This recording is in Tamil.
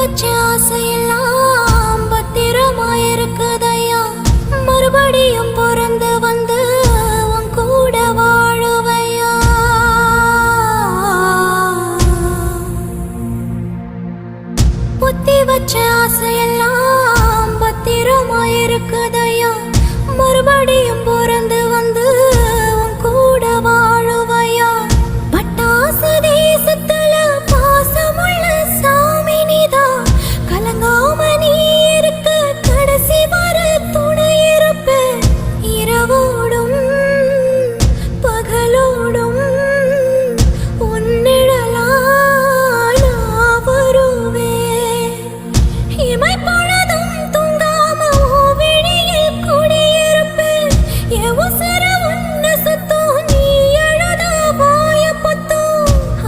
வச்ச ஆசையெல்லாம் பத்திரமாயிருக்குதையா. மறுபடியும் பிறந்து வந்து உன் கூட வாழுவையா. புத்தி வச்ச ஆசையெல்லாம்